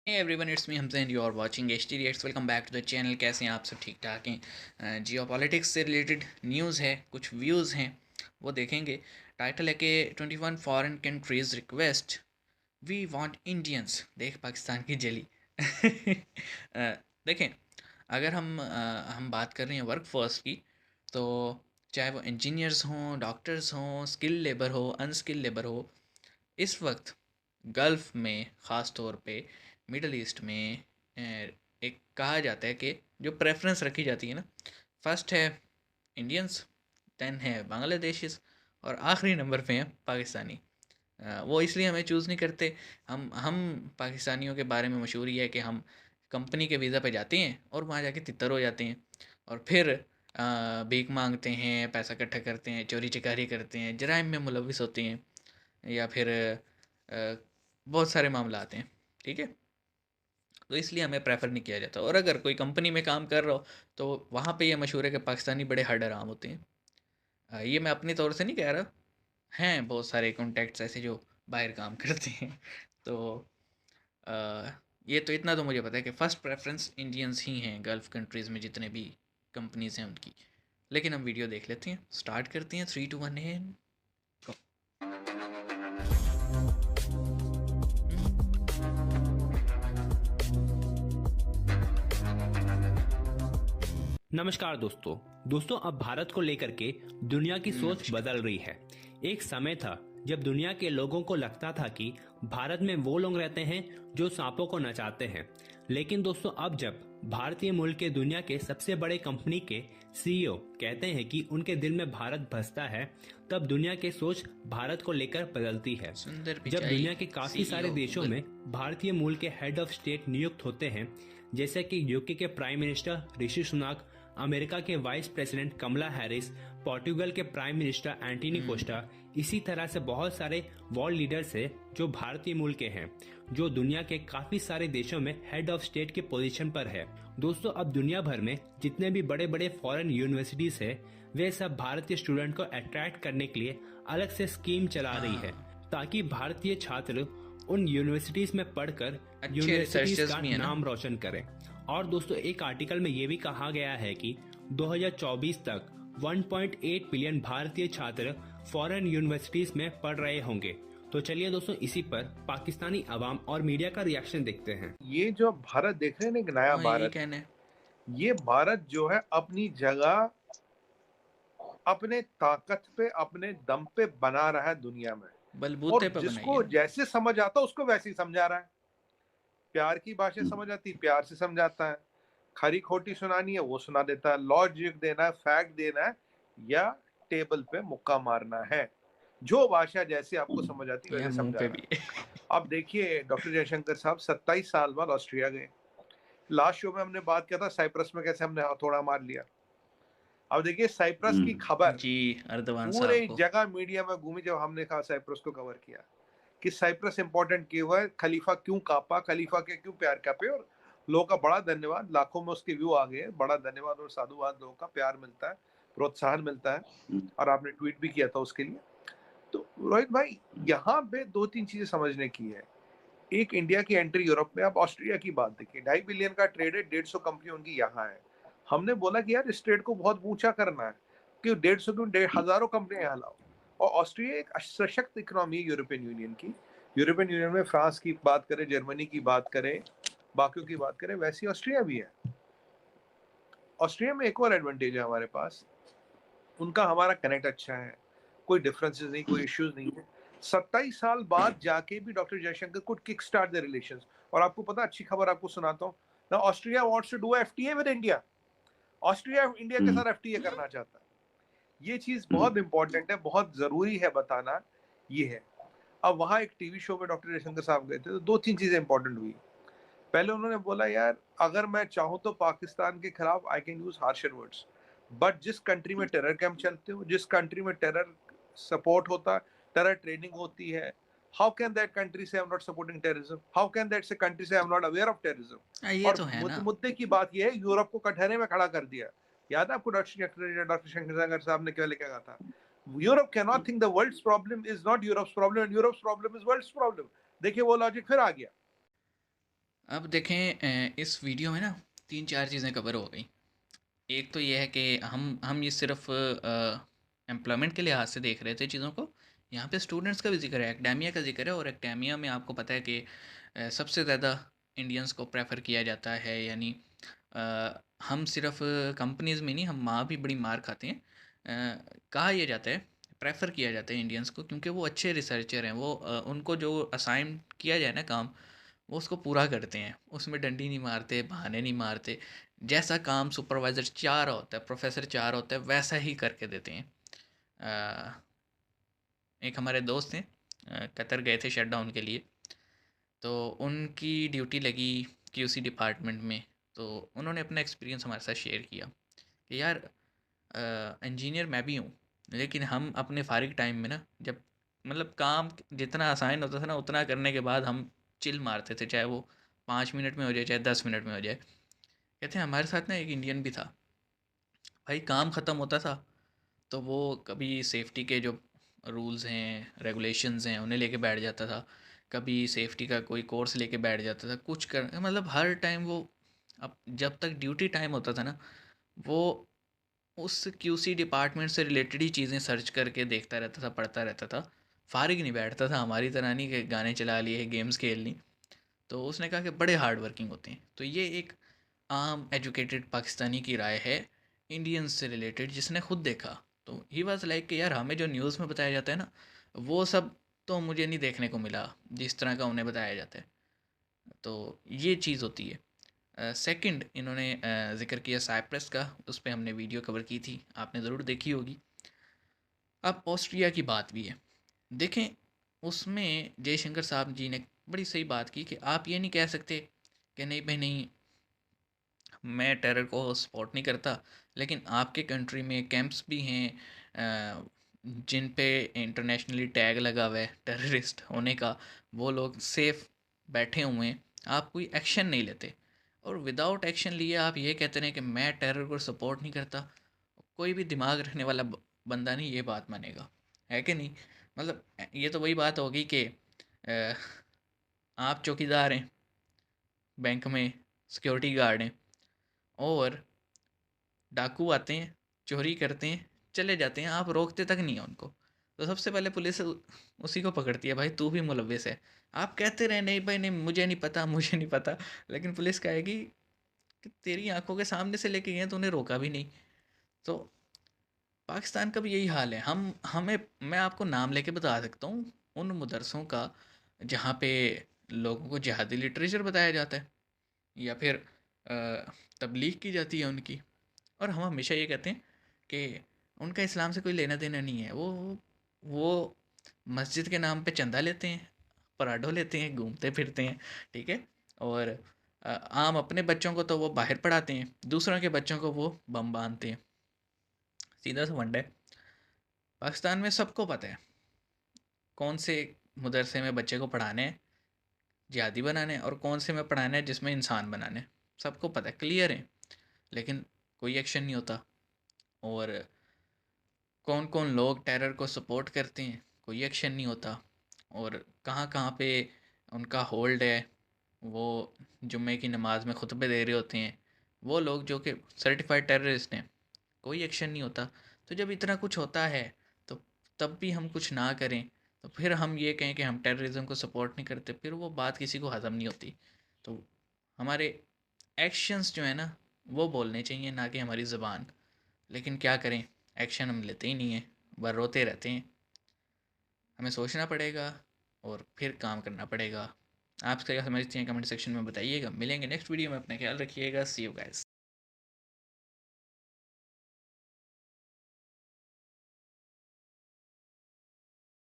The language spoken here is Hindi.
Hey everyone, it's me Hamza and you are watching HT Reacts. Welcome back to the channel. कैसे हैं आप? सब ठीक ठाक हैं? जियो पॉलिटिक्स से रिलेटेड न्यूज़ है, कुछ व्यूज़ हैं, वो देखेंगे। टाइटल है कि 21 foreign countries request we want Indians. देख पाकिस्तान की जली। देखें, अगर हम बात कर रहे हैं वर्क फोर्स की, तो चाहे वो इंजीनियर्स हों, डॉक्टर्स हों, स्किल लेबर हो, अनस्किल लेबर हो, इस वक्त गल्फ़ में ख़ास तौर पे मिडल ईस्ट में एक कहा जाता है कि जो प्रेफरेंस रखी जाती है ना, फर्स्ट है इंडियंस, देन है बांग्लादेशीज, और आखिरी नंबर पे हैं पाकिस्तानी। वो इसलिए हमें चूज़ नहीं करते। हम पाकिस्तानियों के बारे में मशहूर ये है कि हम कंपनी के वीज़ा पे जाते हैं और वहाँ जाके तितर हो जाते हैं, और फिर भीख मांगते हैं, पैसा इकट्ठा करते हैं, चोरी चकारी करते हैं, जराइम में मुलविस होते हैं, या फिर बहुत सारे मामला आते हैं। ठीक है, तो इसलिए हमें प्रेफर नहीं किया जाता। और अगर कोई कंपनी में काम कर रहा हो तो वहाँ पे ये मशहूर है कि पाकिस्तानी बड़े हड हराम होते हैं। ये मैं अपनी तौर से नहीं कह रहा, हैं बहुत सारे कॉन्टैक्ट्स ऐसे जो बाहर काम करते हैं। तो अ, ये तो इतना तो मुझे पता है कि फ़र्स्ट प्रेफरेंस इंडियंस ही हैं गल्फ़ कंट्रीज़ में, जितने भी कंपनीज़ हैं उनकी। लेकिन हम वीडियो देख लेते हैं, स्टार्ट करते हैं। 3 2 1 एंड गो। नमस्कार दोस्तों अब भारत को लेकर के दुनिया की सोच नमस्कार। बदल रही है। एक समय था जब दुनिया के लोगों को लगता था कि भारत में वो लोग रहते हैं जो सांपों को नचाते हैं। लेकिन दोस्तों अब जब भारतीय मूल के दुनिया के सबसे बड़े कंपनी के सीईओ कहते हैं कि उनके दिल में भारत बसता है, तब दुनिया की सोच भारत को लेकर बदलती है। सुंदर जब पिचाई, दुनिया के काफी सारे सीईओ देशों गूगल। में भारतीय मूल के हेड ऑफ स्टेट नियुक्त होते हैं, जैसे कि यूके के prime minister Rishi Sunak, America के vice president Kamala Harris, Portugal के प्राइम मिनिस्टर एंटोनी कोस्टा, इसी तरह से बहुत सारे वर्ल्ड लीडर्स हैं जो भारतीय मूल के हैं, जो दुनिया के काफी सारे देशों में हेड ऑफ स्टेट की पोजीशन पर है। दोस्तों अब दुनिया भर में जितने भी बड़े बड़े फॉरेन यूनिवर्सिटीज है, वे सब भारतीय स्टूडेंट को अट्रैक्ट करने के लिए अलग से स्कीम चला रही है, हाँ, ताकि भारतीय छात्र उन यूनिवर्सिटीज में पढ़कर अच्छे यूनिवर्सिटीज रिसर्चर्स का भी है ना। नाम रोशन करें। और दोस्तों एक आर्टिकल में ये भी कहा गया है कि 2024 तक 1.8 बिलियन भारतीय छात्र फॉरेन यूनिवर्सिटीज में पढ़ रहे होंगे। तो चलिए दोस्तों इसी पर पाकिस्तानी अवाम और मीडिया का रिएक्शन देखते हैं। ये जो भारत देख रहे हैं ना, एक नया हाँ, यही भारत, कहना है। ये भारत जो है अपनी जगह, अपने ताकत पे, अपने दम पे बना रहा है दुनिया में। बलबूते और पे बनाई है जिसको ना। जैसे समझ आता है उसको वैसे ही समझा रहा है। प्यार की भाषा समझ आती, प्यार से समझाता है। खरी खोटी सुनानी है वो सुना देता है। लॉजिक देना है, फैक्ट देना है, या टेबल पे मुक्का मारना है। जो भाषा जैसे आपको समझ आती है या वैसे मुंह समझा पे रहा भी। है। अब देखिए, डॉक्टर जयशंकर साहब 27 साल बाद ऑस्ट्रिया गए। लास्ट शो में हमने बात किया था साइप्रस में कैसे हमने हथौड़ा मार लिया। अब देखिए साइप्रस की खबर जी, अर्दवान पूरे साहब को। जगह मीडिया में घूमी जब हमने कहा साइप्रस को कवर किया कि साइप्रस इंपॉर्टेंट क्यों है, खलीफा क्यों कापा, खलीफा के क्यों प्यार कापे। और लोगों का बड़ा धन्यवाद, लाखों में उसके व्यू आ गए, बड़ा धन्यवाद और साधुवाद। लोगों का प्यार मिलता है, प्रोत्साहन मिलता है, और आपने ट्वीट भी किया था उसके लिए। तो रोहित भाई, यहाँ पे दो तीन चीजें समझने की है। एक, इंडिया की एंट्री यूरोप में। आप ऑस्ट्रिया की बात देखिए, 2.5 बिलियन का ट्रेड है, 150 कंपनी उनकी यहाँ है। हमने बोला कि यार इस ट्रेड को बहुत ऊंचा करना है, कि 150 क्यों, हजारों कंपनियां यहाँ लाओ। और ऑस्ट्रिया एक सशक्त इकोनॉमी है यूरोपियन यूनियन की। यूरोपियन यूनियन में फ्रांस की बात करें, जर्मनी की बात करें, बाकियों की बात करें, वैसी ऑस्ट्रिया भी है। ऑस्ट्रिया में एक और एडवांटेज है हमारे पास, उनका हमारा कनेक्ट अच्छा है, कोई डिफरेंसेस नहीं, कोई इश्यूज नहीं है। 27 साल बाद जाके भी doctor Jaishankar could kick start the relations. और आपको पता, अच्छी खबर आपको सुनाता हूँ ना, Austria wants to do FTA with India. Austria India के साथ एफटीए करना चाहता है। ये चीज बहुत इंपॉर्टेंट है, बहुत जरूरी है बताना। ये है। अब वहां एक टीवी शो में डॉक्टर जयशंकर साहब गए थे, तो दो तीन चीजें इंपॉर्टेंट हुई। पहले उन्होंने बोला, यार अगर मैं चाहूं तो पाकिस्तान के खिलाफ I can use harsher words, but जिस कंट्री में टेरर कैंप चलते हो, जिस कंट्री में टेरर सपोर्ट होता है, टेरर ट्रेनिंग होती है, हाउ कैन दैट कंट्री से I am not supporting terrorism, how can that से कंट्री से I am not aware of terrorism. ये और तो है ना। मुद्दे की बात यह है, यूरोप को कटहरे में खड़ा कर दिया। याद है आपको डॉक्टर शंकर साहब ने क्या लिखा कहा था? Europe can not think the world's problem is not Europe's problem and Europe's problem is world's problem. देखिए वो लॉजिक फिर आ गया। अब देखें, इस वीडियो में ना 3-4 चीज़ें कवर हो गई। एक तो ये है कि हम ये सिर्फ एम्प्लॉयमेंट के लिहाज से देख रहे थे चीज़ों को। यहाँ पे स्टूडेंट्स का भी ज़िक्र है, एकेडेमिया का ज़िक्र है, और एकेडेमिया में आपको पता है कि सबसे ज़्यादा इंडियंस को प्रेफर किया जाता है। यानी हम सिर्फ कंपनीज़ में नहीं, हम वहाँ भी बड़ी मार खाते हैं। कहा यह जाता है, प्रेफर किया जाता है इंडियंस को, क्योंकि वो अच्छे रिसर्चर हैं। वो उनको जो असाइन किया जाए ना काम, वो उसको पूरा करते हैं, उसमें डंडी नहीं मारते, बहाने नहीं मारते। जैसा काम सुपरवाइज़र चाह रहा होता है, प्रोफेसर चाह रहा होता है, वैसा ही करके देते हैं। अ, एक हमारे दोस्त हैं, कतर गए थे शटडाउन के लिए, तो उनकी ड्यूटी लगी क्यूसी डिपार्टमेंट में। तो उन्होंने अपना एक्सपीरियंस हमारे साथ शेयर किया कि यार, इंजीनियर मैं भी हूँ, लेकिन हम अपने फारिग टाइम में ना, जब मतलब काम जितना आसान होता था ना, उतना करने के बाद हम चिल मारते थे, चाहे वो 5 मिनट में हो जाए, चाहे 10 मिनट में हो जाए। कहते हैं हमारे साथ ना एक इंडियन भी था भाई, काम ख़त्म होता था तो वो कभी सेफ्टी के जो रूल्स हैं, रेगुलेशंस हैं, उन्हें लेके बैठ जाता था। कभी सेफ्टी का कोई कोर्स लेके बैठ जाता था, कुछ कर मतलब हर टाइम वो, अब जब तक ड्यूटी टाइम होता था ना, वो उस क्यूसी डिपार्टमेंट से रिलेटेड ही चीज़ें सर्च करके देखता रहता था, पढ़ता रहता था। फारिग नहीं बैठता था, हमारी तरह नहीं कि गाने चला लिए, गेम्स खेल ली। तो उसने कहा कि बड़े हार्ड वर्किंग होते हैं। तो ये एक आम एजुकेटेड पाकिस्तानी की राय है इंडियंस से रिलेटेड, जिसने खुद देखा। तो ही वाज लाइक कि यार, हमें जो न्यूज़ में बताया जाता है ना, वो सब तो मुझे नहीं देखने को मिला जिस तरह का उन्हें बताया जाता है। तो ये चीज़ होती है। सेकंड, इन्होंने ज़िक्र किया साइप्रस का, उस पे हमने वीडियो कवर की थी, आपने ज़रूर देखी होगी। अब ऑस्ट्रिया की बात भी है, देखें। उसमें जयशंकर साहब जी ने बड़ी सही बात की कि आप ये नहीं कह सकते कि नहीं भाई नहीं, मैं टेरर को सपोर्ट नहीं करता, लेकिन आपके कंट्री में कैंप्स भी हैं जिन पे इंटरनेशनली टैग लगा हुआ है टेररिस्ट होने का। वो लोग सेफ बैठे हुए हैं, आप कोई एक्शन नहीं लेते, और विदाउट एक्शन लिए आप ये कहते हैं कि मैं टेरर को सपोर्ट नहीं करता। कोई भी दिमाग रखने वाला बंदा नहीं ये बात मानेगा, है कि नहीं? मतलब ये तो वही बात होगी कि अ, आप चौकीदार हैं, बैंक में सिक्योरिटी गार्ड हैं, और डाकू आते हैं, चोरी करते हैं, चले जाते हैं, आप रोकते तक नहीं हैं उनको। तो सबसे पहले पुलिस उसी को पकड़ती है, भाई तू भी मुलव्विस है। आप कहते रहे नहीं भाई नहीं, मुझे नहीं पता, मुझे नहीं पता, लेकिन पुलिस कहेगी कि तेरी आंखों के सामने से लेके गए तो उन्हें रोका भी नहीं। तो पाकिस्तान का भी यही हाल है। हम हमें मैं आपको नाम लेके बता सकता हूँ उन मदरसों का जहाँ पे लोगों को जिहादी लिटरेचर बताया जाता है, या फिर तबलीग की जाती है उनकी। और हम हमेशा ये कहते हैं कि उनका इस्लाम से कोई लेना देना नहीं है। वो मस्जिद के नाम पे चंदा लेते हैं, पराठो लेते हैं, घूमते फिरते हैं, ठीक है। और आम अपने बच्चों को तो वो बाहर पढ़ाते हैं, दूसरों के बच्चों को वो बम बांधते हैं। सीधा सा वंडा है। पाकिस्तान में सबको पता है कौन से मदरसे में बच्चे को पढ़ाने हैं, जिहादी बनाने हैं, और कौन से में पढ़ाना है जिसमें इंसान बनाने हैं। सबको पता है, क्लियर है। लेकिन कोई एक्शन नहीं होता। और कौन कौन लोग टेरर को सपोर्ट करते हैं, कोई एक्शन नहीं होता। और कहाँ कहाँ पे उनका होल्ड है, वो जुम्मे की नमाज में खुतबे दे रहे होते हैं, वो लोग जो कि सर्टिफाइड टेररिस्ट हैं, कोई एक्शन नहीं होता। तो जब इतना कुछ होता है, तो तब भी हम कुछ ना करें, तो फिर हम ये कहें कि हम टेररिज्म को सपोर्ट नहीं करते, फिर वो बात किसी को हज़म नहीं होती। तो हमारे एक्शंस जो है ना, वो बोलने चाहिए, ना कि हमारी ज़बान। लेकिन क्या करें, एक्शन हम लेते ही नहीं हैं, बस रोते रहते हैं। हमें सोचना पड़ेगा और फिर काम करना पड़ेगा। आप क्या समझते हैं, कमेंट सेक्शन में बताइएगा। मिलेंगे नेक्स्ट वीडियो में, अपना ख्याल रखिएगा। सी यू गाइस।